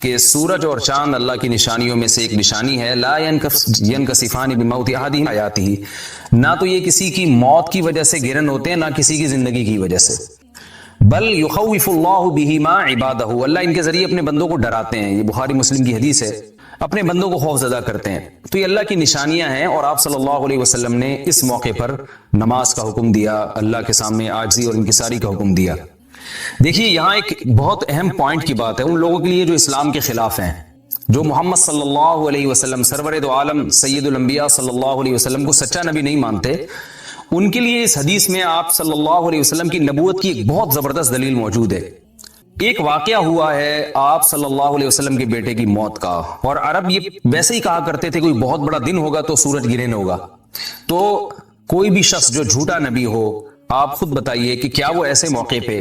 کہ سورج اور چاند اللہ کی نشانیوں میں سے ایک نشانی ہے. لا ينکسفان بموت احدہما حیاتہ، نہ تو یہ کسی کی موت کی وجہ سے گرن ہوتے ہیں، نہ کسی کی زندگی کی وجہ سے. بل یخوف اللہ بہما عبادہ، اللہ ان کے ذریعے اپنے بندوں کو ڈراتے ہیں. یہ بخاری مسلم کی حدیث ہے، اپنے بندوں کو خوف زدہ کرتے ہیں. تو یہ اللہ کی نشانیاں ہیں، اور آپ صلی اللہ علیہ وسلم نے اس موقع پر نماز کا حکم دیا، اللہ کے سامنے عاجزی اور انکساری کا حکم دیا. دیکھیے یہاں ایک بہت اہم پوائنٹ کی بات ہے ان لوگوں کے لیے جو اسلام کے خلاف ہیں، جو محمد صلی اللہ علیہ وسلم سرور دو عالم سید الانبیاء صلی اللہ علیہ وسلم کو سچا نبی نہیں مانتے. ان کے لیے اس حدیث میں آپ صلی اللہ علیہ وسلم کی نبوت کی ایک بہت زبردست دلیل موجود ہے. ایک واقعہ ہوا ہے آپ صلی اللہ علیہ وسلم کے بیٹے کی موت کا، اور عرب یہ ویسے ہی کہا کرتے تھے کوئی بہت بڑا دن ہوگا تو سورج گرہن ہوگا. تو کوئی بھی شخص جو جھوٹا نبی ہو، آپ خود بتائیے کہ کیا وہ ایسے موقع پہ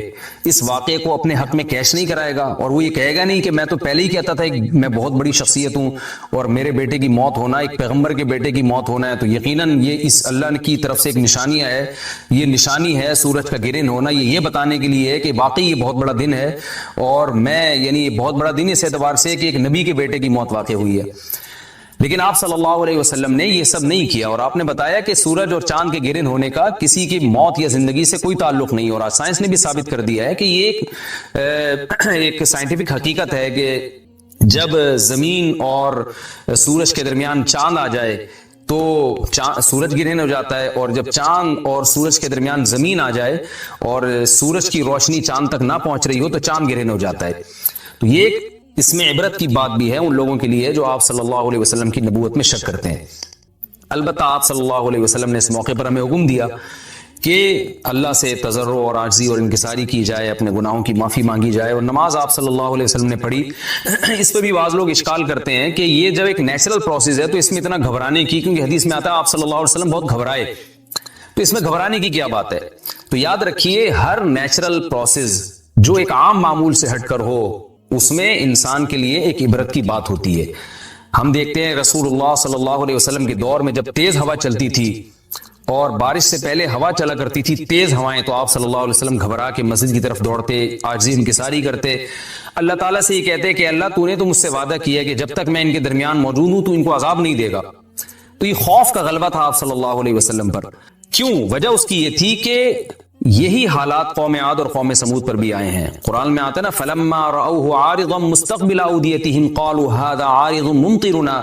اس واقعے کو اپنے حق میں کیش نہیں کرائے گا، اور وہ یہ کہے گا نہیں کہ میں تو پہلے ہی کہتا تھا کہ میں بہت بڑی شخصیت ہوں اور میرے بیٹے کی موت ہونا، ایک پیغمبر کے بیٹے کی موت ہونا ہے تو یقیناً یہ اس اللہ کی طرف سے ایک نشانی ہے، یہ نشانی ہے سورج کا گرہن ہونا، یہ بتانے کے لیے ہے کہ واقعی یہ بہت بڑا دن ہے، اور میں یعنی یہ بہت بڑا دن اس اعتبار سے کہ ایک نبی کے بیٹے کی موت واقع ہوئی ہے. لیکن آپ صلی اللہ علیہ وسلم نے یہ سب نہیں کیا، اور آپ نے بتایا کہ سورج اور چاند کے گرہن ہونے کا کسی کی موت یا زندگی سے کوئی تعلق نہیں. اور آج سائنس نے بھی ثابت کر دیا ہے کہ یہ ایک سائنٹیفک حقیقت ہے کہ جب زمین اور سورج کے درمیان چاند آ جائے تو سورج گرہن ہو جاتا ہے، اور جب چاند اور سورج کے درمیان زمین آ جائے اور سورج کی روشنی چاند تک نہ پہنچ رہی ہو تو چاند گرہن ہو جاتا ہے. تو یہ ایک اس میں عبرت کی بات بھی ہے ان لوگوں کے لیے جو آپ صلی اللہ علیہ وسلم کی نبوت میں شک کرتے ہیں. البتہ آپ صلی اللہ علیہ وسلم نے اس موقع پر ہمیں حکم دیا کہ اللہ سے تضرع اور عاجزی اور انکساری کی جائے، اپنے گناہوں کی معافی مانگی جائے. اور نماز آپ صلی اللہ علیہ وسلم نے پڑھی. اس پہ بھی بعض لوگ اشکال کرتے ہیں کہ یہ جب ایک نیچرل پروسیس ہے تو اس میں اتنا گھبرانے کی، کیونکہ حدیث میں آتا ہے آپ صلی اللہ علیہ وسلم بہت گھبرائے، تو اس میں گھبرانے کی کیا بات ہے؟ تو یاد رکھیے ہر نیچرل پروسیس جو ایک عام معمول سے ہٹ کر ہو اس میں انسان کے لیے ایک عبرت کی بات ہوتی ہے. ہم دیکھتے ہیں رسول اللہ صلی اللہ علیہ وسلم کے دور میں جب تیز ہوا چلتی تھی اور بارش سے پہلے ہوا چلا کرتی تھی تیز ہوائیں، تو آپ صلی اللہ علیہ وسلم گھبرا کے مسجد کی طرف دوڑتے، عاجزی انکساری کرتے، اللہ تعالیٰ سے یہ کہتے کہ اللہ تو نے تو مجھ سے وعدہ کیا کہ جب تک میں ان کے درمیان موجود ہوں تو ان کو عذاب نہیں دے گا. تو یہ خوف کا غلبہ تھا آپ صلی اللہ علیہ وسلم پر. کیوں؟ وجہ اس کی یہ تھی کہ یہی حالات قوم عاد اور قوم سمود پر بھی آئے ہیں. قرآن میں آتا ہے نا فَلَمَّا رَأَوْهُ عَارِضًا مُسْتَقْبِلَ أَوْدِيَتِهِمْ قَالُوا هَذَا عَارِضٌ مُمْطِرُنَا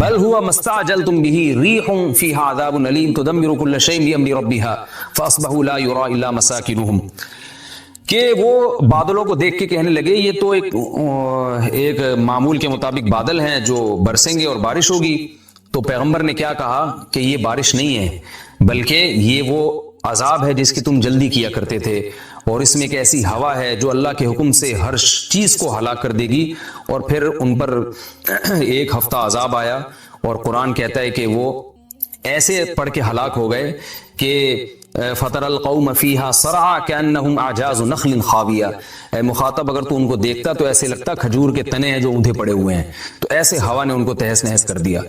بَلْ هُوَ مَا اسْتَعْجَلْتُمْ بِهِ رِيحٌ فِيهَا عَذَابٌ أَلِيمٌ تُدَمِّرُ كُلَّ شَيْءٍ بِأَمْرِ رَبِّهَا فَأَصْبَحُوا لَا يُرَىٰ إِلَّا مَسَاكِنُهُمْ، کہ وہ بادلوں کو دیکھ کے کہنے لگے یہ تو ایک معمول کے مطابق بادل ہیں جو برسیں گے اور بارش ہوگی. تو پیغمبر نے کیا کہا کہ یہ بارش نہیں ہے بلکہ یہ وہ عذاب ہے جس کی تم جلدی کیا کرتے تھے، اور اس میں ایک ایسی ہوا ہے جو اللہ کے حکم سے ہر چیز کو ہلاک کر دے گی. اور پھر ان پر ایک ہفتہ عذاب آیا، اور قرآن کہتا ہے کہ وہ ایسے پڑھ کے ہلاک ہو گئے کہ فَتَرَى الْقَوْمَ فِيهَا صَرْعَىٰ كَأَنَّهُمْ أَعْجَازُ نَخْلٍ خَاوِيَةٍ. اے مخاطب اگر تو ان کو دیکھتا تو ایسے لگتا کھجور کے تنے ہیں جو اونھے پڑے ہوئے ہیں. تو ایسے ہوا نے ان کو تہس نہس کر دیا.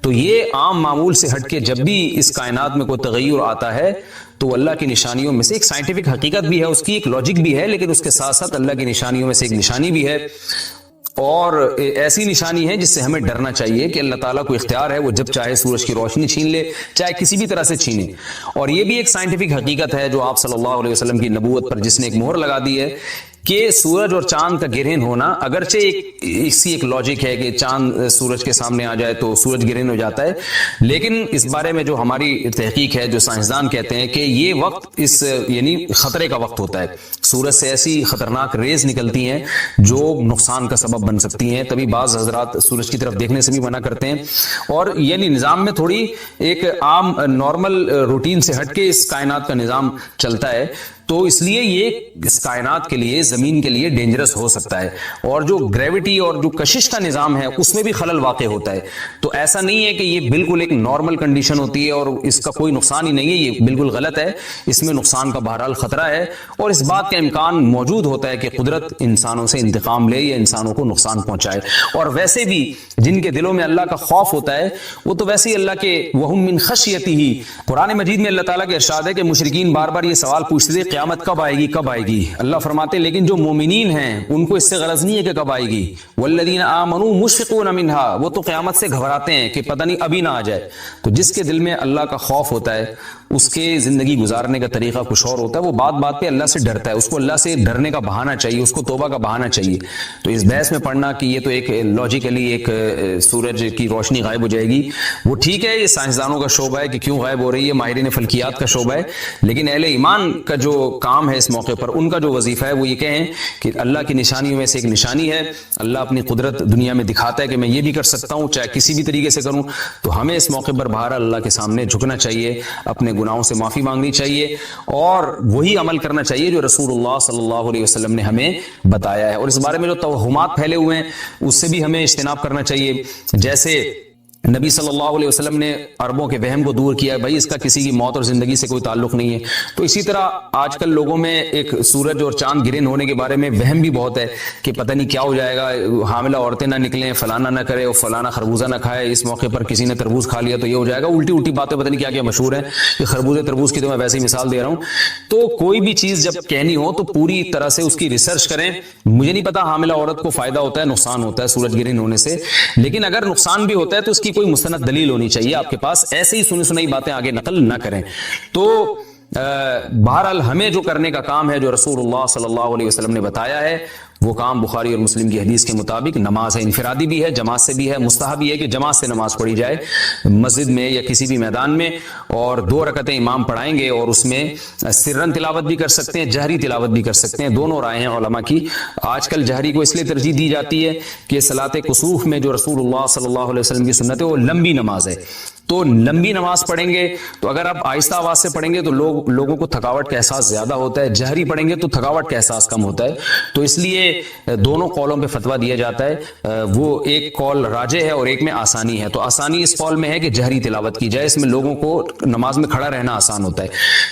تو یہ عام معمول سے ہٹ کے جب بھی اس کائنات میں کوئی تغیر آتا ہے تو اللہ کی نشانیوں میں سے ایک سائنٹیفک حقیقت بھی ہے، اس کی ایک لاجک بھی ہے، لیکن اس کے ساتھ ساتھ اللہ کی نشانیوں میں سے ایک نشانی بھی ہے، اور ایسی نشانی ہے جس سے ہمیں ڈرنا چاہیے کہ اللہ تعالیٰ کو اختیار ہے، وہ جب چاہے سورج کی روشنی چھین لے، چاہے کسی بھی طرح سے چھینے. اور یہ بھی ایک سائنٹیفک حقیقت ہے جو آپ صلی اللہ علیہ وسلم کی نبوت پر جس نے ایک مہر لگا دی ہے کہ سورج اور چاند کا گرہن ہونا، اگرچہ اس کی ایک لاجک ہے کہ چاند سورج کے سامنے آ جائے تو سورج گرہن ہو جاتا ہے، لیکن اس بارے میں جو ہماری تحقیق ہے، جو سائنسدان کہتے ہیں کہ یہ وقت یعنی خطرے کا وقت ہوتا ہے. سورج سے ایسی خطرناک ریز نکلتی ہیں جو نقصان کا سبب بن سکتی ہیں. تبھی بعض حضرات سورج کی طرف دیکھنے سے بھی منع کرتے ہیں. اور یعنی نظام میں تھوڑی ایک عام نارمل روٹین سے ہٹ کے اس کائنات کا نظام چلتا ہے، تو اس لیے یہ اس کائنات کے لیے، زمین کے لیے ڈینجرس ہو سکتا ہے. اور جو گریوٹی اور جو کشش کا نظام ہے اس میں بھی خلل واقع ہوتا ہے. تو ایسا نہیں ہے کہ یہ بالکل ایک نارمل کنڈیشن ہوتی ہے اور اس کا کوئی نقصان ہی نہیں ہے، یہ بالکل غلط ہے. اس میں نقصان کا بہرحال خطرہ ہے، اور اس بات کا امکان موجود ہوتا ہے کہ قدرت انسانوں سے انتقام لے یا انسانوں کو نقصان پہنچائے. اور ویسے بھی جن کے دلوں میں اللہ کا خوف ہوتا ہے وہ تو ویسے ہی اللہ کے وَهُم مِّن خَشْيَتِهِ، قرآن مجید میں اللہ تعالیٰ کے ارشاد ہے کہ مشرکین بار بار یہ سوال پوچھتے تھے قیامت کب آئے گی کب آئے گی. اللہ فرماتے ہیں لیکن جو مومنین ہیں ان کو اس سے غرض نہیں ہے کہ کب آئے گی. والذین آمنوا مشفقون منها, وہ تو قیامت سے گھبراتے ہیں کہ پتہ نہیں ابھی نہ آ جائے. تو جس کے دل میں اللہ کا خوف ہوتا ہے اس کے زندگی گزارنے کا طریقہ کچھ اور ہوتا ہے, وہ بات بات پہ اللہ سے ڈرتا ہے, اس کو اللہ سے ڈرنے کا بہانہ چاہیے, اس کو توبہ کا بہانہ چاہیے. تو اس بحث میں پڑھنا کہ یہ تو ایک لاجیکلی ایک سورج کی روشنی غائب ہو جائے گی, وہ ٹھیک ہے, یہ سائنسدانوں کا شعبہ ہے کہ کیوں غائب ہو رہی ہے, ماہرین فلکیات کا شعبہ ہے. لیکن اہل ایمان کا جو کام ہے اس موقع پر, ان کا جو وظیفہ ہے وہ یہ کہیں کہ اللہ کی نشانیوں میں سے ایک نشانی ہے, اللہ اپنی قدرت دنیا میں دکھاتا ہے کہ میں یہ بھی کر سکتا ہوں چاہے کسی بھی طریقے سے کروں. تو ہمیں اس موقع پر بہرحال اللہ کے سامنے جھکنا چاہیے, اپنے گناہوں سے معافی مانگنی چاہیے اور وہی عمل کرنا چاہیے جو رسول اللہ صلی اللہ علیہ وسلم نے ہمیں بتایا ہے. اور اس بارے میں جو توہمات پھیلے ہوئے ہیں اس سے بھی ہمیں اجتناب کرنا چاہیے. جیسے نبی صلی اللہ علیہ وسلم نے عربوں کے وہم کو دور کیا, بھائی اس کا کسی کی موت اور زندگی سے کوئی تعلق نہیں ہے. تو اسی طرح آج کل لوگوں میں ایک سورج اور چاند گرہن ہونے کے بارے میں وہم بھی بہت ہے کہ پتہ نہیں کیا ہو جائے گا, حاملہ عورتیں نہ نکلیں, فلانا نہ کرے, اور فلانا خربوزہ نہ کھائے, اس موقع پر کسی نے تربوز کھا لیا تو یہ ہو جائے گا. الٹی الٹی باتیں پتہ نہیں کیا کیا مشہور ہیں کہ خربوزے تربوز کی تو میں ویسے ہی مثال دے رہا ہوں. تو کوئی بھی چیز جب کہنی ہو تو پوری طرح سے اس کی ریسرچ کریں. مجھے نہیں پتا حاملہ عورت کو فائدہ ہوتا ہے نقصان ہوتا ہے سورج گرہن ہونے سے, لیکن اگر نقصان بھی ہوتا ہے تو اس کی کوئی مستند دلیل ہونی چاہیے آپ کے پاس, ایسے ہی سنی سنائی باتیں آگے نقل نہ کریں. تو بہرحال ہمیں جو کرنے کا کام ہے جو رسول اللہ صلی اللہ علیہ وسلم نے بتایا ہے وہ کام بخاری اور مسلم کی حدیث کے مطابق نماز ہے, انفرادی بھی ہے, جماعت سے بھی ہے, مستحب بھی ہے کہ جماعت سے نماز پڑھی جائے مسجد میں یا کسی بھی میدان میں, اور 2 رکعتیں امام پڑھائیں گے اور اس میں سرن تلاوت بھی کر سکتے ہیں, جہری تلاوت بھی کر سکتے ہیں, دونوں رائے ہیں علماء کی. آج کل جہری کو اس لیے ترجیح دی جاتی ہے کہ صلاۃ کسوف میں جو رسول اللہ صلی اللہ علیہ وسلم کی سنت ہے وہ لمبی نماز ہے, تو لمبی نماز پڑھیں گے تو اگر آپ آہستہ آواز سے پڑھیں گے تو لوگوں کو تھکاوٹ کا احساس زیادہ ہوتا ہے, جہری پڑھیں گے تو تھکاوٹ کا احساس کم ہوتا ہے. تو اس لیے دونوں قولوں پہ فتویٰ دیا جاتا ہے, وہ ایک قول راجح ہے اور ایک میں آسانی ہے. تو آسانی اس قول میں ہے کہ جہری تلاوت کی جائے, اس میں لوگوں کو نماز میں کھڑا رہنا آسان ہوتا ہے.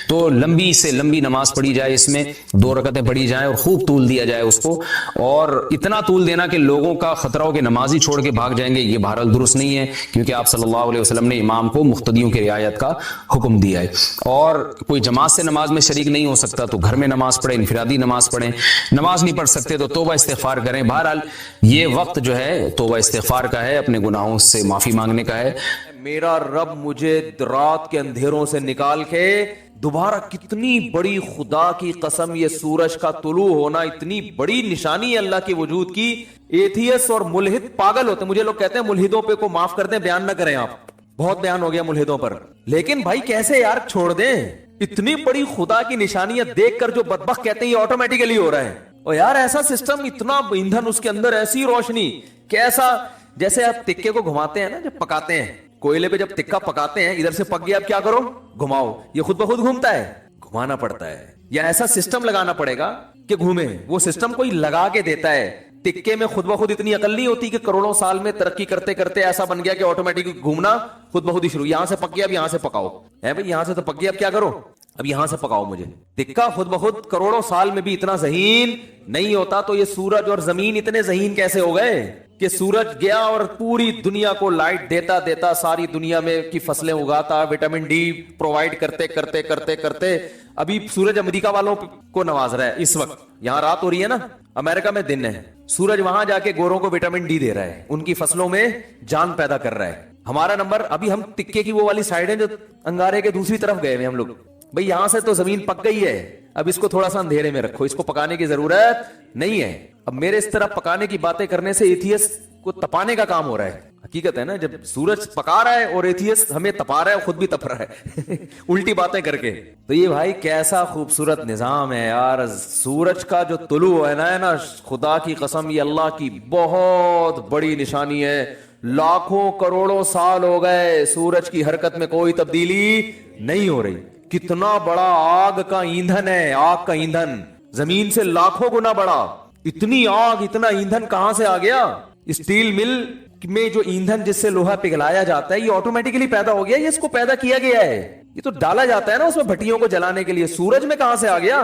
تو لمبی سے لمبی نماز پڑھی جائے, اس میں 2 رکعتیں پڑھی جائیں اور خوب طول دیا جائے اس کو, اور اتنا طول دینا کہ لوگوں کا خطرہ ہو کہ نماز ہی چھوڑ کے بھاگ جائیں گے, یہ بہرحال درست نہیں ہے, کیونکہ آپ صلی اللہ علیہ وسلم نے امام کو مقتدیوں کی رعایت کا حکم دیا ہے. اور کوئی جماعت سے نماز میں شریک نہیں ہو سکتا تو گھر میں نماز پڑھے, انفرادی نماز پڑھیں. نماز نہیں پڑھ سکتے تو توبہ استغفار کریں. بہرحال یہ وقت جو ہے توبہ استغفار کا ہے, اپنے گناہوں سے معافی مانگنے کا ہے. میرا رب مجھے رات کے اندھیروں سے نکال کے دوبارہ, کتنی بڑی خدا کی قسم, یہ سورج کا طلوع ہونا اتنی بڑی نشانی ہے اللہ کے وجود کی. ایتھیس اور ملحد پاگل ہوتے ہیں, مجھے لوگ کہتے ہیں ملحدوں پہ کو معاف کر دیں, بیان نہ کریں آپ, بہت بیان ہو گیا ملحدوں پر, لیکن بھائی کیسے یار چھوڑ دیں, اتنی بڑی خدا کی نشانیت دیکھ کر جو بدبخت کہتے ہیں یہ آٹومیٹیکلی ہو رہا ہے. اور یار ایسا سسٹم, اتنا ایندھن اس کے اندر, ایسی روشنی, کیسا جیسے آپ تکے کو گھماتے ہیں نا جب پکاتے ہیں, کوئلے پہ جب تکا پکاتے ہیں ادھر سے پک گیا, اب کیا کرو, گھماؤ, یہ خود بخود گھومتا ہے, گھمانا پڑتا ہے, یا ایسا سسٹم لگانا پڑے گا کہ گھومے. وہ سسٹم کوئی لگا کے دیتا ہے. تکے میں خود بخود اتنی عقل نہیں ہوتی کہ کروڑوں سال میں ترقی کرتے کرتے ایسا بن گیا کہ آٹومیٹک گھومنا خود بخود ہی شروع, یہاں سے پک گیا اب یہاں سے پکاؤ, ہے بھائی یہاں سے تو پک گیا اب کیا کرو, اب یہاں سے پکاؤ مجھے. تکا خود بخود کروڑوں سال میں بھی اتنا ذہین نہیں ہوتا, تو یہ سورج اور زمین اتنے ذہین کیسے ہو گئے کہ سورج گیا اور پوری دنیا کو لائٹ دیتا دیتا ساری دنیا میں کی فصلیں اگاتا, وٹامن ڈی پرووائڈ کرتے کرتے کرتے کرتے ابھی سورج امریکہ والوں کو نواز رہا ہے. اس وقت یہاں رات ہو رہی ہے نا, امریکہ میں دن ہے, سورج وہاں جا کے گوروں کو وٹامن ڈی دے رہا ہے, ان کی فصلوں میں جان پیدا کر رہا ہے. ہمارا نمبر, ابھی ہم تکے کی وہ والی سائڈ ہے جو انگارے کے دوسری طرف گئے ہوئے ہم لوگ. بھئی یہاں سے تو زمین پک گئی ہے, اب اس کو تھوڑا سا اندھیرے میں رکھو, اس کو پکانے کی ضرورت نہیں ہے. اب میرے اس طرح پکانے کی باتیں کرنے سے ایتھیس کو تپانے کا کام ہو رہا ہے. حقیقت ہے نا, جب سورج پکا رہا ہے اور ایتھیس ہمیں تپا رہا ہے, خود بھی تپ رہا ہے الٹی باتیں کر کے. تو یہ بھائی کیسا خوبصورت نظام ہے یار. سورج کا جو طلوع ہے نا, خدا کی قسم یہ اللہ کی بہت بڑی نشانی ہے. لاکھوں کروڑوں سال ہو گئے سورج کی حرکت میں کوئی تبدیلی نہیں ہو رہی. کتنا بڑا آگ کا ایندھن ہے, آگ کا ایندھن زمین سے لاکھوں گنا بڑا. اتنی آگ, اتنا ایندھن کہاں سے آ گیا؟ اسٹیل مل میں جو ایندھن جس سے لوہا پگھلایا جاتا ہے یہ آٹومیٹکلی پیدا ہو گیا, یہ اس کو پیدا کیا گیا ہے, یہ تو ڈالا جاتا ہے نا اس میں بھٹیوں کو جلانے کے لیے. سورج میں کہاں سے آ گیا؟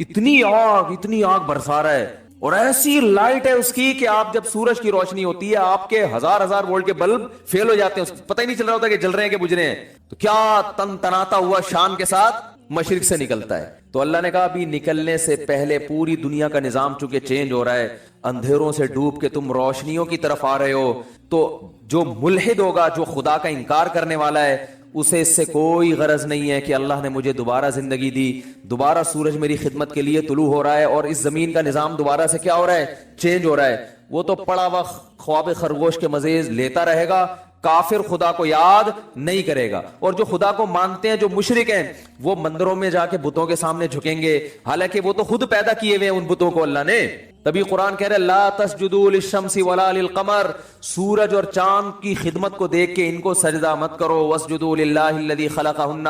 اتنی آگ برسا رہا ہے, اور ایسی لائٹ ہے اس کی کہ آپ جب سورج کی روشنی ہوتی ہے آپ کے 1000 وولٹ کے بلب فیل ہو جاتے ہیں, پتہ ہی نہیں چل رہا ہوتا کہ جل رہے ہیں کہ بجھ رہے ہیں. تو کیا تن تناتا ہوا شان کے ساتھ مشرق سے نکلتا ہے. تو اللہ نے کہا ابھی نکلنے سے پہلے پوری دنیا کا نظام چونکہ چینج ہو رہا ہے, اندھیروں سے ڈوب کے تم روشنیوں کی طرف آ رہے ہو, تو جو ملحد ہوگا, جو خدا کا انکار کرنے والا ہے, اسے اس سے کوئی غرض نہیں ہے کہ اللہ نے مجھے دوبارہ زندگی دی, دوبارہ سورج میری خدمت کے لیے طلوع ہو رہا ہے اور اس زمین کا نظام دوبارہ سے کیا ہو رہا ہے, چینج ہو رہا ہے. وہ تو پڑا ہوا خواب خرگوش کے مزے لیتا رہے گا, کافر خدا کو یاد نہیں کرے گا. اور جو خدا کو مانتے ہیں, جو مشرک ہیں, وہ مندروں میں جا کے بتوں کے سامنے جھکیں گے, حالانکہ وہ تو خود پیدا کیے ہوئے ہیں ان بتوں کو اللہ نے. تبھی قرآن کہہ رہے لا تسجدوا للشمس ولا للقمر, سورج اور چاند کی خدمت کو دیکھ کے ان کو سجدہ مت کرو. واسجدوا للہ الذی خلقہن,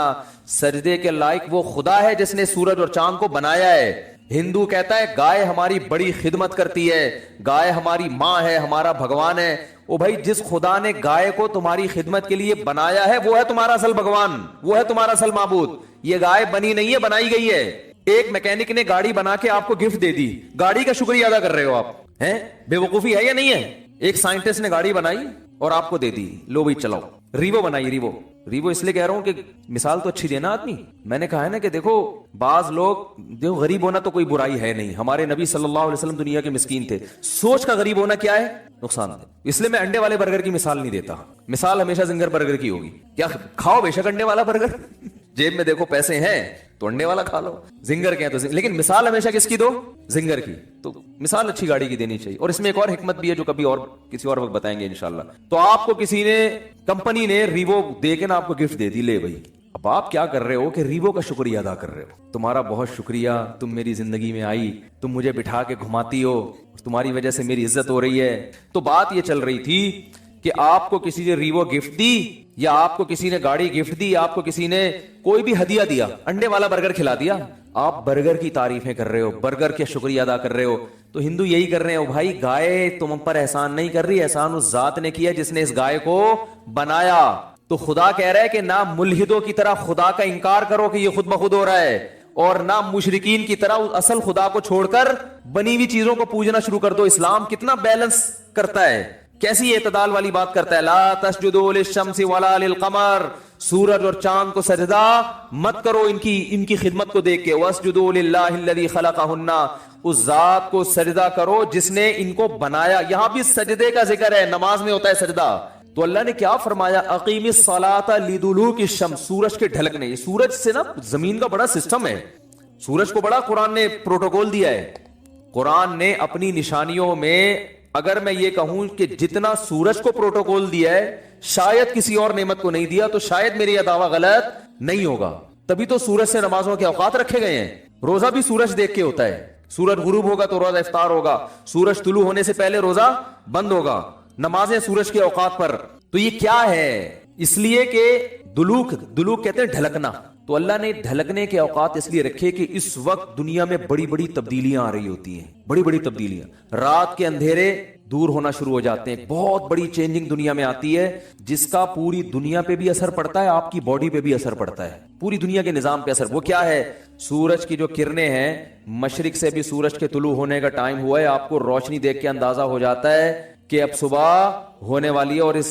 سجدے کے لائق وہ خدا ہے جس نے سورج اور چاند کو بنایا ہے. ہندو کہتا ہے گائے ہماری بڑی خدمت کرتی ہے, گائے ہماری ماں ہے, ہمارا بھگوان ہے. او بھائی, جس خدا نے گائے کو تمہاری خدمت کے لیے بنایا ہے وہ ہے تمہارا اصل بھگوان, وہ ہے تمہارا اصل معبود. یہ گائے بنی نہیں ہے, بنائی گئی ہے. ایک میکینک نے گاڑی بنا کے آپ کو گفٹ دے دی, گاڑی کا شکریہ ادا کر رہے ہو آپ ہیں؟ بے وقوفی ہے یا نہیں ہے؟ ایک سائنٹسٹ نے گاڑی بنائی اور آپ کو دے دی, لو بھائی چلاؤ. ریوو بنائی, ریوو اس لیے کہہ رہا ہوں کہ مثال تو اچھی دینا آدمی. میں نے کہا ہے نا کہ دیکھو بعض لوگ, دیکھو غریب ہونا تو کوئی برائی ہے نہیں, ہمارے نبی صلی اللہ علیہ وسلم دنیا کے مسکین تھے. سوچ کا غریب ہونا کیا ہے, نقصان ہے. اس لیے میں انڈے والے برگر کی مثال نہیں دیتا, مثال ہمیشہ زنگر برگر کی ہوگی. کیا کھاؤ بے شک انڈے والا برگر, جیب میں دیکھو پیسے ہیں تو انڈے والا کھا لو, زنگر کے ہیں تو لیکن مثال ہمیشہ کس کی دو, زنگر کی. تو مثال اچھی گاڑی کی دینی چاہیے. اور اس میں ایک اور حکمت بھی ہے جو کبھی اور کسی اور وقت بتائیں گے انشاءاللہ. تو آپ کو کسی نے, کمپنی نے ریوو دے کے نا آپ کو گفٹ دے دی, لے بھائی. اب آپ کیا کر رہے ہو کہ ریوو کا شکریہ ادا کر رہے ہو, تمہارا بہت شکریہ, تم میری زندگی میں آئی, تم مجھے بٹھا کے گھماتی ہو, تمہاری وجہ سے میری عزت ہو رہی ہے. تو بات یہ چل رہی تھی کہ آپ کو کسی نے ریوو گفٹ دی, یا آپ کو کسی نے گاڑی گفٹ دی, آپ کو کسی نے کوئی بھی ہدیہ دیا, انڈے والا برگر کھلا دیا, آپ برگر کی تعریفیں کر رہے ہو, برگر کے شکریہ ادا کر رہے ہو. تو ہندو یہی کر رہے ہو, بھائی گائے تم پر احسان نہیں کر رہی, احسان اس ذات نے کیا جس نے اس گائے کو بنایا. تو خدا کہہ رہا ہے کہ نہ ملحدوں کی طرح خدا کا انکار کرو کہ یہ خود بخود ہو رہا ہے, اور نہ مشرکین کی طرح اصل خدا کو چھوڑ کر بنی ہوئی چیزوں کو پوجنا شروع کر دو. اسلام کتنا بیلنس کرتا ہے, کیسی اعتدال والی بات کرتا ہے. لا تسجدوا للشمس ولا للقمر, سورج اور چاند کو سجدہ مت کرو ان کی خدمت کو دیکھ کے. واسجدوا للہ الذی خلقہن, اس ذات کو سجدہ کرو جس نے ان کو بنایا. یہاں بھی سجدے کا ذکر ہے, نماز میں ہوتا ہے سجدہ. تو اللہ نے کیا فرمایا, اقیم الصلاۃ لدلوک الشمس, سورج کے ڈھلکنے. یہ سورج سے نا زمین کا بڑا سسٹم ہے, سورج کو بڑا قرآن نے پروٹوکول دیا ہے. قرآن نے اپنی نشانیوں میں, اگر میں یہ کہوں کہ جتنا سورج کو پروٹوکول دیا ہے شاید کسی اور نعمت کو نہیں دیا, تو شاید میری یہ دعویٰ غلط نہیں ہوگا. تبھی تو سورج سے نمازوں کے اوقات رکھے گئے ہیں. روزہ بھی سورج دیکھ کے ہوتا ہے, سورج غروب ہوگا تو روزہ افطار ہوگا, سورج طلوع ہونے سے پہلے روزہ بند ہوگا, نمازیں سورج کے اوقات پر. تو یہ کیا ہے, اس لیے کہ دلوک کہتے ہیں ڈھلکنا. تو اللہ نے ڈھلکنے کے اوقات اس لیے رکھے کہ اس وقت دنیا میں بڑی بڑی تبدیلیاں آ رہی ہوتی ہیں, بڑی بڑی تبدیلیاں. رات کے اندھیرے دور ہونا شروع ہو جاتے ہیں, بہت بڑی چینجنگ دنیا میں آتی ہے جس کا پوری دنیا پہ بھی اثر پڑتا ہے, آپ کی باڈی پہ بھی اثر پڑتا ہے, پوری دنیا کے نظام پہ اثر. وہ کیا ہے, سورج کی جو کرنیں ہیں, مشرق سے بھی سورج کے طلوع ہونے کا ٹائم ہوا ہے, آپ کو روشنی دیکھ کے اندازہ ہو جاتا ہے کہ اب صبح ہونے والی ہے اور اس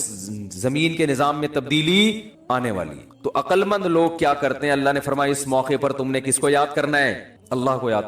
زمین کے نظام میں تبدیلی آنے والی ہے. تو عقل مند لوگ کیا کرتے ہیں, اللہ نے فرمایا اس موقع پر تم نے کس کو یاد کرنا ہے, اللہ کو یاد کرنا.